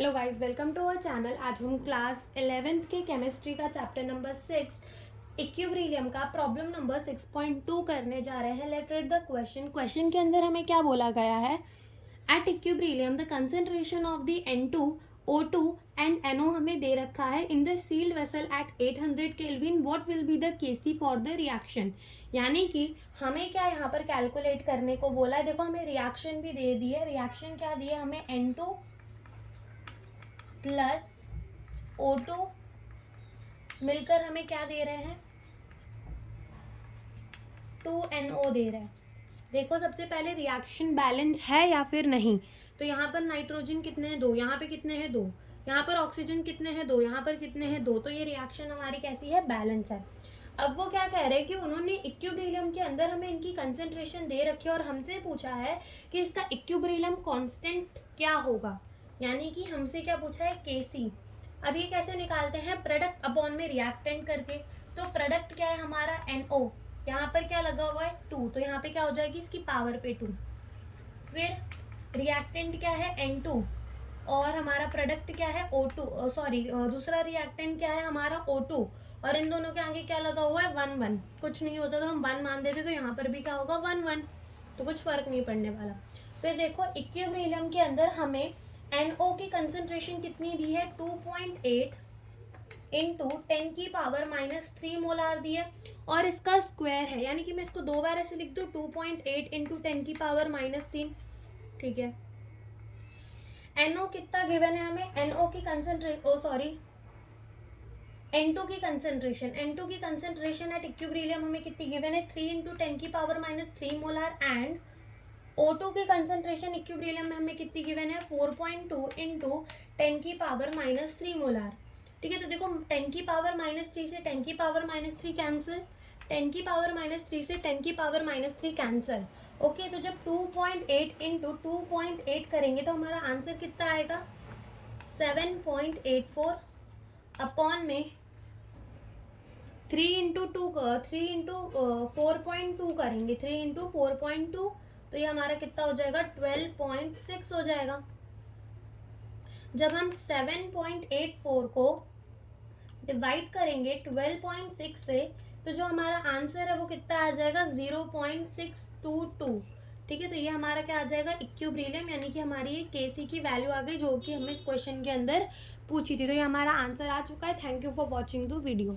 Hello guys, welcome to our channel. आज हम class 11th के केमिस्ट्री का चैप्टर नंबर 6 इक्विब्रिलियम का प्रॉब्लम नंबर 6.2 करने जा रहे हैं। लेट्स रीड द क्वेश्चन के अंदर हमें क्या बोला गया है। At equilibrium the concentration of the N2 O2 and NO हमें दे रखा है in the sealed vessel at 800 kelvin. What will be the Kc for the reaction. यानी कि हमें क्या यहाँ पर कैलकुलेट करने को बोला है। देखो हमें रिएक्शन भी दे दी है। रिएक्शन क्या दी है हमें, N2 प्लस O2 मिलकर हमें क्या दे रहे हैं, 2NO दे रहे हैं। देखो सबसे पहले रिएक्शन बैलेंस है या फिर नहीं। तो यहाँ पर नाइट्रोजन कितने हैं, 2। यहाँ पे कितने हैं, 2। यहाँ पर ऑक्सीजन कितने हैं, 2। यहाँ पर कितने हैं, 2। तो ये रिएक्शन हमारी कैसी है, बैलेंस है। अब वो क्या कह रहे हैं कि उन्होंने इक्विब्रिलियम के अंदर हमें इनकी कंसेंट्रेशन दे रखी है और हमसे पूछा है कि इसका इक्विब्रिलियम कांस्टेंट क्या होगा। यानी कि हमसे क्या पूछा है, Kc। अब ये कैसे निकालते हैं, प्रोडक्ट अपॉन में रिएक्टेंट करके। तो प्रोडक्ट क्या है हमारा, NO। यहाँ पर क्या लगा हुआ है, 2। तो यहाँ पे क्या हो जाएगी, इसकी पावर पे 2। फिर रिएक्टेंट क्या है, N2। और हमारा प्रोडक्ट क्या है, O2। सॉरी, दूसरा रिएक्टेंट क्या है हमारा, O2। और इन दोनों के आगे क्या लगा हुआ है, 1 1। कुछ नहीं होता तो हम 1 मान देते, तो यहाँ पर भी क्या होगा, 1 1। तो कुछ फर्क नहीं पड़ने वाला। फिर देखो इक्विब्रिलियम के अंदर हमें NO की कंसेंट्रेशन कितनी दी है, 2.8 इंटू 10 की पावर -3 मोलार दी है। और इसका स्क्वायर है, यानी कि मैं इसको 2 बार ऐसे लिख दूँ, 2.8 इंटू 10 की पावर -3। ठीक है। NO कितना गिवन है हमें, NO की N2 की कंसेंट्रेशन एट इक्विब्रिलियम हमें कितनी गिवन है, 3 इंटू 10 की पावर -3 मोलार। एंड O2 की कंसेंट्रेशन इक्विब्रिलियम में हमें कितनी गिवन है, 4.2 इंटू 10 की पावर -3 मोलार। ठीक है। तो देखो 10 की पावर -3 से 10 की पावर -3 कैंसिल, 10 की पावर -3 से 10 की पावर -3 कैंसिल। ओके। तो जब 2.8 इंटू 2.8 करेंगे तो हमारा आंसर कितना आएगा, 7.84 अपॉन में 3 इंटू 4.2 करेंगे, 3 इंटू 4.2। तो ये हमारा कितना हो जाएगा, 12.6 हो जाएगा। जब हम 7.84 को डिवाइड करेंगे 12.6 से, तो जो हमारा आंसर है वो कितना आ जाएगा, 0.622। ठीक है। तो ये हमारा क्या आ जाएगा, इक्विब्रिलियम, यानी कि हमारी ये Kc की वैल्यू आ गई जो कि हमें इस क्वेश्चन के अंदर पूछी थी। तो ये हमारा आंसर आ चुका है। Thank you for watching the video.